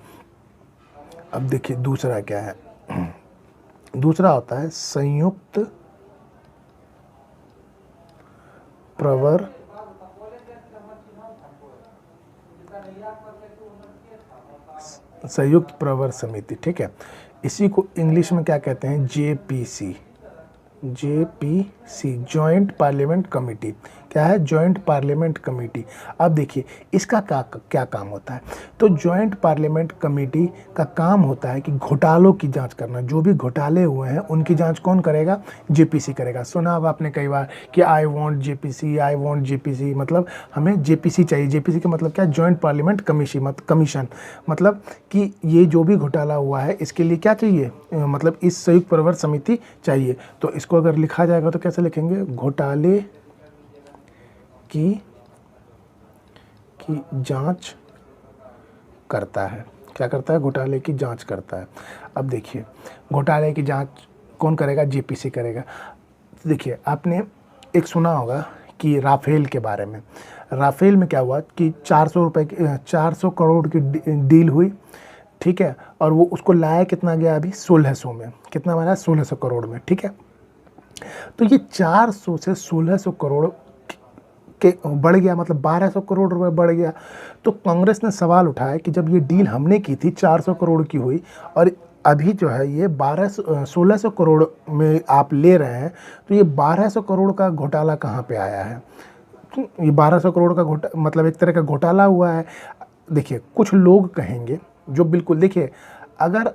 अब देखिए दूसरा क्या है, दूसरा होता है संयुक्त प्रवर समिति। ठीक है, इसी को इंग्लिश में क्या कहते हैं? जेपीसी। Joint parliament committee. क्या है? Joint parliament committee. अब देखिए इसका क्या काम होता है? तो जॉइंट पार्लियामेंट कमेटी का काम होता है कि घोटालों की जांच करना। जो भी घोटाले हुए हैं उनकी जांच कौन करेगा? जेपीसी करेगा। सुना होगा आपने कई बार कि आई वांट जेपीसी, मतलब हमें जेपीसी चाहिए। जेपीसी का मतलब क्या? Joint parliament commission. मतलब कि ये जो भी घोटाला हुआ है इसके लिए क्या चाहिए? मतलब इस संयुक्त प्रवर समिति चाहिए। तो इसको अगर लिखा जाएगा तो कैसे लिखेंगे? घोटाले की जांच करता है। क्या करता है? घोटाले की जांच करता है। अब देखिए घोटाले की जांच कौन करेगा? जेपीसी करेगा। देखिए आपने एक सुना होगा कि राफेल के बारे में। राफेल में क्या हुआ कि 400 करोड़ की डील हुई। ठीक है, और वो उसको लाया कितना गया? अभी 1600 में। कितना बना? 1600 करोड़ में। ठीक है, तो ये 400 से 1600 करोड़ के बढ़ गया, मतलब 1200 करोड़ रुपए बढ़ गया। तो कांग्रेस ने सवाल उठाया कि जब ये डील हमने की थी 400 करोड़ की हुई, और अभी जो है ये 1600 करोड़ में आप ले रहे हैं, तो ये 1200 करोड़ का घोटाला कहाँ पे आया है? ये 1200 करोड़ का मतलब एक तरह का घोटाला हुआ है। देखिए कुछ लोग कहेंगे, जो बिल्कुल, देखिए अगर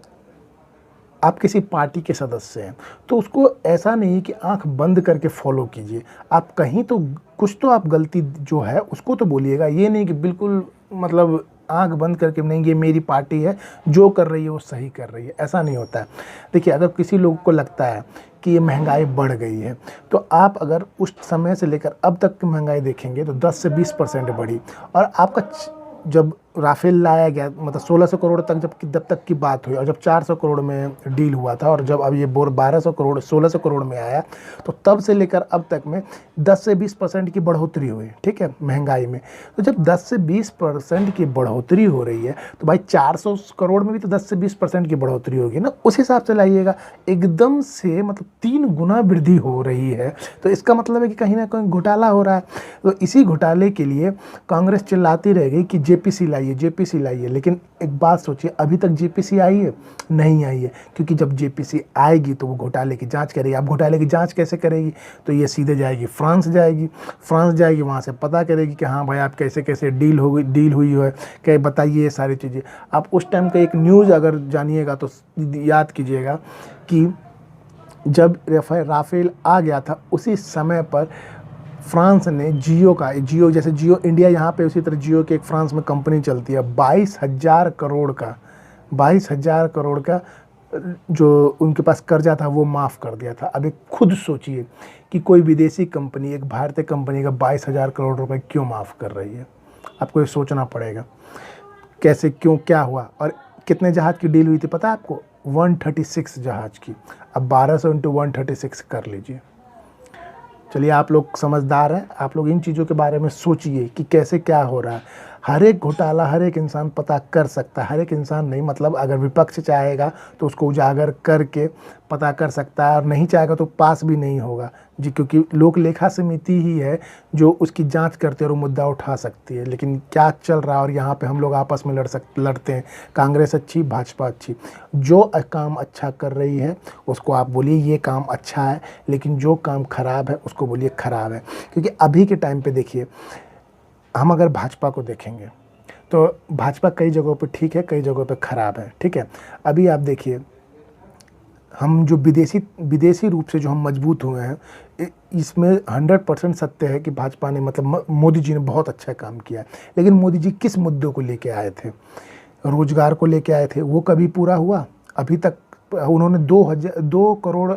आप किसी पार्टी के सदस्य हैं तो उसको ऐसा नहीं कि आंख बंद करके फॉलो कीजिए। आप कहीं तो कुछ तो आप गलती जो है उसको तो बोलिएगा। ये नहीं कि बिल्कुल मतलब आंख बंद करके नहीं, ये मेरी पार्टी है, जो कर रही है वो सही कर रही है, ऐसा नहीं होता है। देखिए अगर किसी लोग को लगता है कि ये महंगाई बढ़ गई है, तो आप अगर उस समय से लेकर अब तक की महंगाई देखेंगे तो 10 से 20% बढ़ी। और आपका जब राफेल लाया गया, मतलब 1600 करोड़ तक जब तक की बात हुई, और जब 400 करोड़ में डील हुआ था, और जब अब ये 1200 करोड़ 1600 करोड़ में आया, तो तब से लेकर अब तक में 10 से 20% की बढ़ोतरी हुई। ठीक है, महंगाई में। तो जब 10 से 20% की बढ़ोतरी हो रही है, तो भाई 400 करोड़ में भी तो 10 से 20% की बढ़ोतरी होगी ना, उस हिसाब से लाइएगा। एकदम से मतलब 3 गुना वृद्धि हो रही है, तो इसका मतलब है कि कहीं ना कहीं घोटाला हो रहा है। तो इसी घोटाले के लिए कांग्रेस चिल्लाती रह गई कि जेपीसी लाइए। लेकिन एक बात सोचिए, अभी तक जेपीसी आई है? नहीं आई है, क्योंकि जब जेपीसी आएगी तो वो घोटाले की जांच करेगी। अब घोटाले की जांच कैसे करेगी? तो ये सीधे जाएगी फ्रांस जाएगी, वहाँ से पता करेगी कि हाँ भाई आप कैसे डील हुई है, क्या बताइए ये सारी चीज़ें। आप उस टाइम का एक न्यूज़ अगर जानिएगा तो याद कीजिएगा कि जब राफेल आ गया था, उसी समय पर फ्रांस ने जियो जैसे जियो इंडिया यहाँ पे, उसी तरह जियो की एक फ्रांस में कंपनी चलती है, 22,000 करोड़ का जो उनके पास कर्जा था वो माफ़ कर दिया था। अब एक खुद सोचिए कि कोई विदेशी कंपनी एक भारतीय कंपनी का 22,000 करोड़ रुपए क्यों माफ़ कर रही है? आपको ये सोचना पड़ेगा कैसे, क्यों, क्या हुआ। और कितने जहाज़ की डील हुई थी पता है आपको? 136 जहाज़ की। अब 1200 × 136 कर लीजिए। चलिए आप लोग समझदार हैं, आप लोग इन चीज़ों के बारे में सोचिए कि कैसे क्या हो रहा है। हर एक घोटाला हर एक इंसान पता कर सकता है, हर एक इंसान नहीं, मतलब अगर विपक्ष चाहेगा तो उसको उजागर करके पता कर सकता है, और नहीं चाहेगा तो पास भी नहीं होगा जी, क्योंकि लोक लेखा समिति ही है जो उसकी जांच करते हैं और वो मुद्दा उठा सकती है। लेकिन क्या चल रहा है, और यहाँ पे हम लोग आपस में लड़ते हैं, कांग्रेस अच्छी भाजपा अच्छी। जो काम अच्छा कर रही है उसको आप बोलिए ये काम अच्छा है, लेकिन जो काम खराब है उसको बोलिए खराब है। क्योंकि अभी के टाइम पे देखिए, हम अगर भाजपा को देखेंगे तो भाजपा कई जगहों पे ठीक है, कई जगहों पे खराब है, ठीक है। अभी आप देखिए, हम जो विदेशी रूप से जो हम मजबूत हुए हैं, इसमें 100% सत्य है कि भाजपा ने, मतलब मोदी जी ने बहुत अच्छा काम किया। लेकिन मोदी जी किस मुद्दों को लेके आए थे? रोजगार को लेके आए थे, वो कभी पूरा हुआ? अभी तक उन्होंने 2 करोड़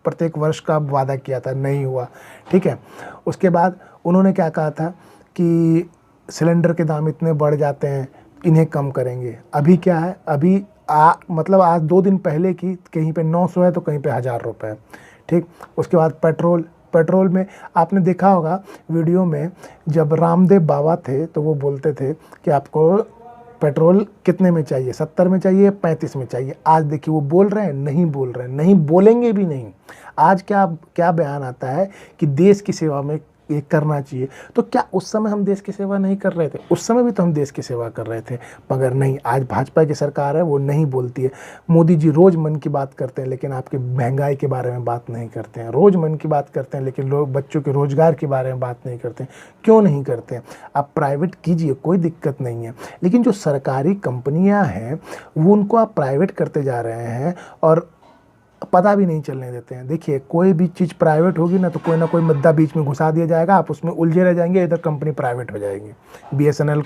प्रत्येक वर्ष का वादा किया था, नहीं हुआ, ठीक है। उसके बाद उन्होंने क्या कहा था कि सिलेंडर के दाम इतने बढ़ जाते हैं, इन्हें कम करेंगे। अभी क्या है, अभी मतलब आज 2 दिन पहले की कहीं पे 900 है तो कहीं पे 1000 रुपये, ठीक। उसके बाद पेट्रोल में आपने देखा होगा वीडियो में, जब रामदेव बाबा थे तो वो बोलते थे कि आपको पेट्रोल कितने में चाहिए, 70 में चाहिए, 35 में चाहिए। आज देखिए वो बोल रहे हैं, नहीं बोल रहे हैं, नहीं बोलेंगे भी नहीं। आज क्या क्या बयान आता है कि देश की सेवा में ये करना चाहिए। तो क्या उस समय हम देश की सेवा नहीं कर रहे थे? उस समय भी तो हम देश की सेवा कर रहे थे, मगर नहीं। आज भाजपा की सरकार है, वो नहीं बोलती है। मोदी जी रोज़ मन की बात करते हैं, लेकिन आपके महंगाई के बारे में बात नहीं करते हैं। रोज़ मन की बात करते हैं, लेकिन लोग बच्चों के रोज़गार के बारे में बात नहीं करते हैं। क्यों नहीं करते हैं? आप प्राइवेट कीजिए, कोई दिक्कत नहीं है, लेकिन जो सरकारी कंपनियां हैं वो उनको आप प्राइवेट करते जा रहे हैं और पता भी नहीं चलने देते हैं। देखिए, कोई भी चीज़ प्राइवेट होगी ना तो कोई ना कोई मुद्दा बीच में घुसा दिया जाएगा, आप उसमें उलझे रह जाएंगे, इधर कंपनी प्राइवेट हो जाएगी। बीएसएनएल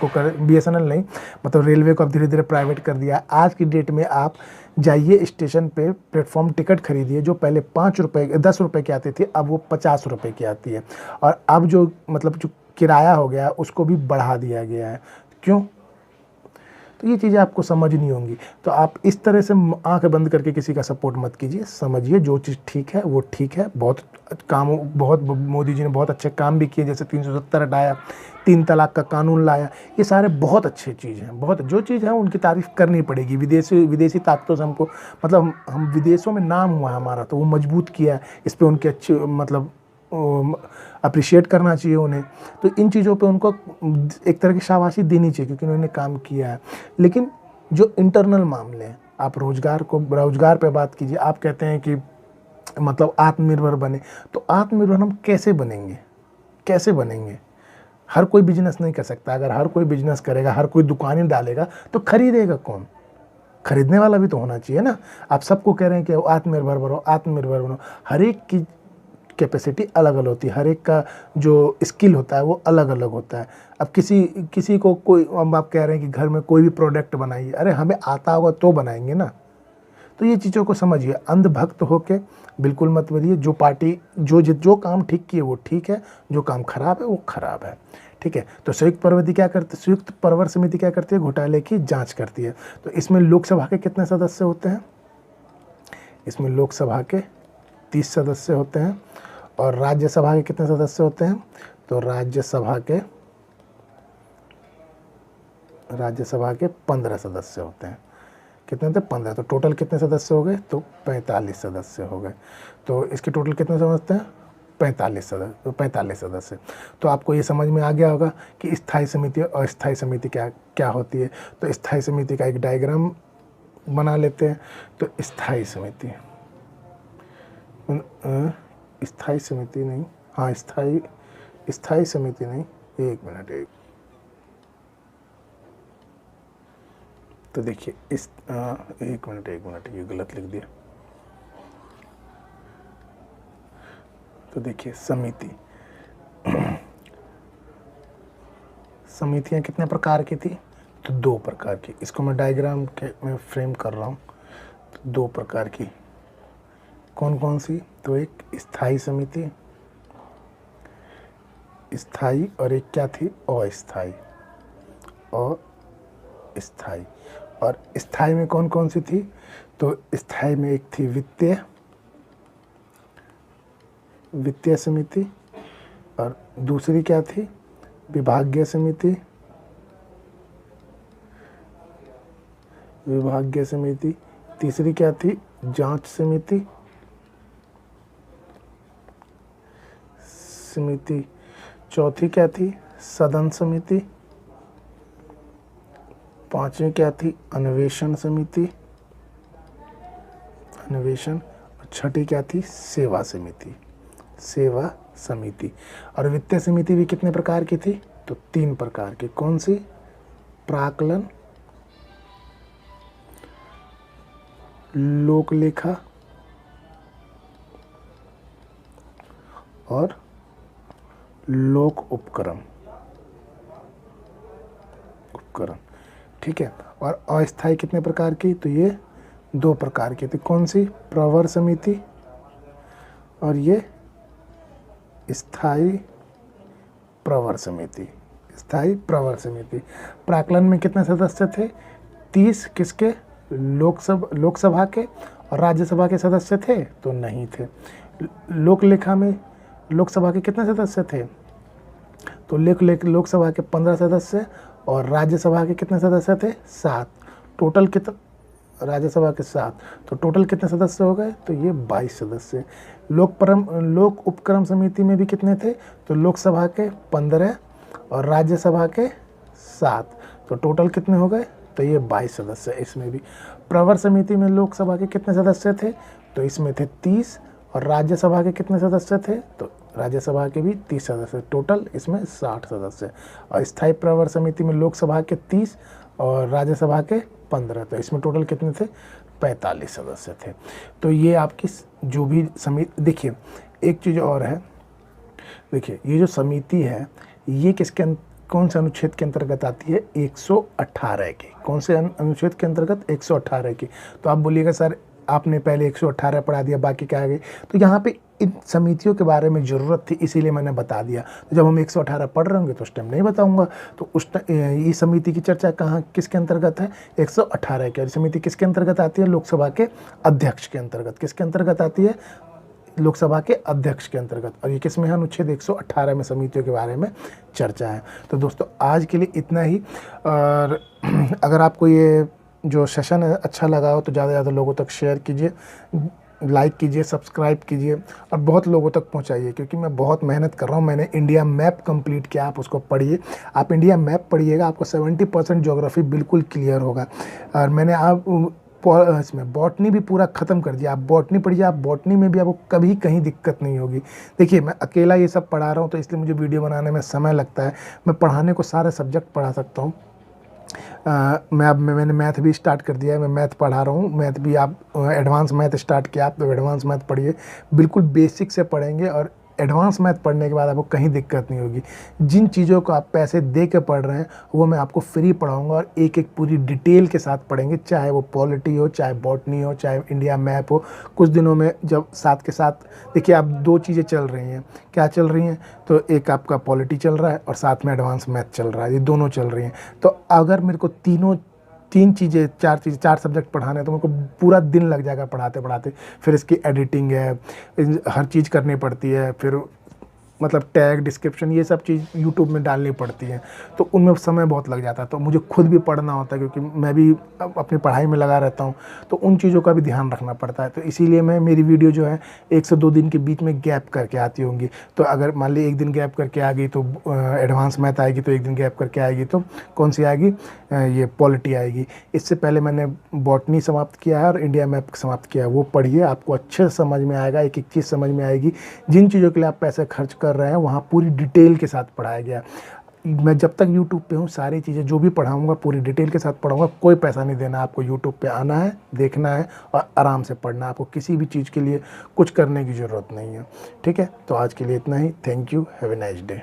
नहीं, मतलब रेलवे को अब धीरे धीरे प्राइवेट कर दिया। आज की डेट में आप जाइए स्टेशन पे, प्लेटफॉर्म टिकट खरीदिए, जो पहले 5 रुपये 10 रुपये की आती थी, अब वो 50 रुपये की आती है। और अब जो किराया हो गया उसको भी बढ़ा दिया गया है। क्यों? तो ये चीज़ें आपको समझ नहीं होंगी। तो आप इस तरह से आंख बंद करके किसी का सपोर्ट मत कीजिए। समझिए जो चीज़ ठीक है वो ठीक है। बहुत मोदी जी ने बहुत अच्छे काम भी किए, जैसे 370 हटाया, 3 तलाक का कानून लाया। ये सारे बहुत अच्छे चीज़ हैं, बहुत जो चीज़ है उनकी तारीफ़ करनी पड़ेगी। विदेशी ताकतों से हमको, मतलब हम विदेशों में नाम हुआ है हमारा, तो वो मजबूत किया है, इस पर उनके अच्छे, मतलब अप्रिशिएट करना चाहिए उन्हें। तो इन चीज़ों पे उनको एक तरह की शाबाशी देनी चाहिए, क्योंकि उन्होंने काम किया है। लेकिन जो इंटरनल मामले हैं, आप रोजगार पे बात कीजिए। आप कहते हैं कि मतलब आत्मनिर्भर बने, तो आत्मनिर्भर हम कैसे बनेंगे? कैसे बनेंगे? हर कोई बिजनेस नहीं कर सकता। अगर हर कोई बिजनेस करेगा, हर कोई दुकान ही डालेगा, तो खरीदेगा कौन? खरीदने वाला भी तो होना चाहिए ना। आप सबको कह रहे हैं कि आत्मनिर्भर बनो, आत्मनिर्भर बनो। हर एक की कैपेसिटी अलग अलग होती है, हर एक का जो स्किल होता है वो अलग अलग होता है। अब किसी को कोई, अब आप कह रहे हैं कि घर में कोई भी प्रोडक्ट बनाइए, अरे हमें आता होगा तो बनाएंगे ना। तो ये चीज़ों को समझिए, अंधभक्त होके बिल्कुल मत बनिए। जो पार्टी जो काम ठीक किए वो ठीक है, जो काम खराब है वो खराब है, ठीक है। तो संयुक्त प्रवर समिति क्या करती है? घोटाले की जांच करती है। तो इसमें लोकसभा के कितने सदस्य होते हैं? इसमें लोकसभा के 30 सदस्य होते हैं। और राज्यसभा के कितने सदस्य होते हैं? तो राज्यसभा के 15 सदस्य होते हैं। कितने थे? 15। तो टोटल कितने सदस्य हो गए? तो 45 सदस्य हो गए। तो इसके टोटल कितने समझते हैं? 45 सदस्य। तो आपको ये समझ में आ गया होगा कि स्थायी समिति और अस्थायी समिति क्या क्या होती है। तो स्थायी समिति का एक डायग्राम बना लेते हैं। तो स्थायी समिति नहीं, हाँ स्थायी समिति नहीं, एक मिनट। तो देखिए एक मिनट ये गलत लिख दिया। तो देखिए समितियां कितने प्रकार की थी? तो 2 प्रकार की। इसको मैं डायग्राम के में फ्रेम कर रहा हूँ। तो 2 प्रकार की। कौन कौन सी? तो एक स्थायी समिति, स्थायी, और एक क्या थी? अस्थायी। और स्थायी में कौन कौन सी थी? तो स्थायी में एक थी वित्तीय समिति, और दूसरी क्या थी? विभागीय समिति, विभागीय समिति। तीसरी क्या थी? जांच समिति। चौथी क्या थी? सदन समिति। पांचवी क्या थी? अन्वेषण समिति। और छठी क्या थी? सेवा समिति। और वित्तीय समिति भी कितने प्रकार की थी? तो 3 प्रकार की। कौन सी? प्राक्कलन, लोक लेखा और लोक उपक्रम। ठीक है। और अस्थायी कितने प्रकार की? तो ये 2 प्रकार की थी। कौन सी? प्रवर समिति और ये स्थायी प्रवर समिति। प्राक्कलन में कितने सदस्य थे? 30। किसके? लोकसभा के। और राज्यसभा के सदस्य थे? तो नहीं थे। लोक लेखा में लोकसभा के कितने सदस्य थे? तो लोकसभा के 15 सदस्य और राज्यसभा के कितने सदस्य थे? 7। टोटल कितना? राज्यसभा के 7, तो टोटल कितने सदस्य हो गए? तो ये 22 सदस्य। लोक उपक्रम समिति में भी कितने थे? तो लोकसभा के 15 और राज्यसभा के 7, तो टोटल कितने हो गए? तो ये 22 सदस्य। इसमें भी प्रवर समिति में लोकसभा के कितने सदस्य थे? तो इसमें थे 30 और राज्यसभा के कितने सदस्य थे? तो राज्यसभा के भी 30 सदस्य। टोटल इसमें 60 सदस्य। और स्थायी प्रवर समिति में लोकसभा के 30 और राज्यसभा के 15, तो इसमें टोटल कितने थे? 45 सदस्य थे। तो ये आपकी जो भी समिति, देखिए एक चीज़ और है, देखिए ये जो समिति है ये कौन से अनुच्छेद के अंतर्गत आती है? 118 की। कौन से अनुच्छेद के अंतर्गत? 118 की। तो आप बोलिएगा सर आपने पहले 118 पढ़ा दिया, बाकी क्या आ गई? तो यहाँ पे इन समितियों के बारे में ज़रूरत थी, इसीलिए मैंने बता दिया। तो जब हम 118 पढ़ रहे होंगे तो उस टाइम नहीं बताऊंगा। तो उस ये समिति की चर्चा कहाँ किसके अंतर्गत है? 118 की। और समिति किसके अंतर्गत आती है? लोकसभा के अध्यक्ष के अंतर्गत। किसके अंतर्गत आती है? लोकसभा के अध्यक्ष के अंतर्गत। और ये किस में है? अनुच्छेद 118 में समितियों के बारे में चर्चा है। तो दोस्तों आज के लिए इतना ही। और अगर आपको ये जो सेशन है अच्छा लगा हो तो ज़्यादा से ज़्यादा लोगों तक शेयर कीजिए, लाइक कीजिए, सब्सक्राइब कीजिए और बहुत लोगों तक पहुंचाइए, क्योंकि मैं बहुत मेहनत कर रहा हूं। मैंने इंडिया मैप कंप्लीट किया, आप उसको पढ़िए। आप इंडिया मैप पढ़िएगा, आपको 70% ज्योग्राफी बिल्कुल क्लियर होगा। और मैंने आप इसमें बॉटनी भी पूरा ख़त्म कर दिया। आप बॉटनी पढ़िए, आप बॉटनी में भी आपको कभी कहीं दिक्कत नहीं होगी। देखिए मैं अकेला ये सब पढ़ा रहा हूँ तो इसलिए मुझे वीडियो बनाने में समय लगता है। मैं पढ़ाने को सारे सब्जेक्ट पढ़ा सकता हूँ। मैंने मैथ भी स्टार्ट कर दिया है, मैं मैथ पढ़ा रहा हूँ। मैथ भी आप एडवांस मैथ स्टार्ट किया, आप तो एडवांस मैथ पढ़िए। बिल्कुल बेसिक से पढ़ेंगे और एडवांस मैथ पढ़ने के बाद आपको कहीं दिक्कत नहीं होगी। जिन चीज़ों को आप पैसे दे के पढ़ रहे हैं वो मैं आपको फ्री पढ़ाऊँगा और एक एक पूरी डिटेल के साथ पढ़ेंगे, चाहे वो पॉलिटी हो, चाहे बॉटनी हो, चाहे इंडिया मैप हो। कुछ दिनों में जब साथ के साथ देखिए आप 2 चीज़ें चल रही हैं। क्या चल रही हैं? तो एक आपका पॉलिटी चल रहा है और साथ में एडवांस मैथ चल रहा है, ये दोनों चल रही हैं। तो अगर मेरे को 4 सब्जेक्ट पढ़ाने हैं तो मेरे को पूरा दिन लग जाएगा पढ़ाते पढ़ाते। फिर इसकी एडिटिंग है, हर चीज़ करनी पड़ती है, फिर मतलब टैग, डिस्क्रिप्शन, ये सब चीज़ यूट्यूब में डालनी पड़ती है, तो उनमें समय बहुत लग जाता है। तो मुझे खुद भी पढ़ना होता है क्योंकि मैं भी अपनी पढ़ाई में लगा रहता हूँ, तो उन चीज़ों का भी ध्यान रखना पड़ता है। तो इसीलिए मेरी वीडियो जो है 1 से 2 दिन के बीच में गैप करके आती होंगी। तो अगर मान ली 1 दिन गैप करके आ गई तो एडवांस मैथ आएगी, तो 1 दिन गैप करके आएगी तो कौन सी आएगी? ये पॉलिटी आएगी। इससे पहले मैंने बॉटनी समाप्त किया है और इंडिया मैप समाप्त किया है, वो पढ़िए, आपको अच्छे से समझ में आएगा, एक एक चीज़ समझ में आएगी। जिन चीज़ों के लिए आप पैसे खर्च कर रहे हैं वहाँ पूरी डिटेल के साथ पढ़ाया गया। मैं जब तक यूट्यूब पे हूँ सारी चीज़ें जो भी पढ़ाऊँगा पूरी डिटेल के साथ पढ़ाऊँगा। कोई पैसा नहीं देना, आपको यूट्यूब पे आना है, देखना है और आराम से पढ़ना है। आपको किसी भी चीज़ के लिए कुछ करने की ज़रूरत नहीं है। ठीक है, तो आज के लिए इतना ही। Thank you, have a nice day.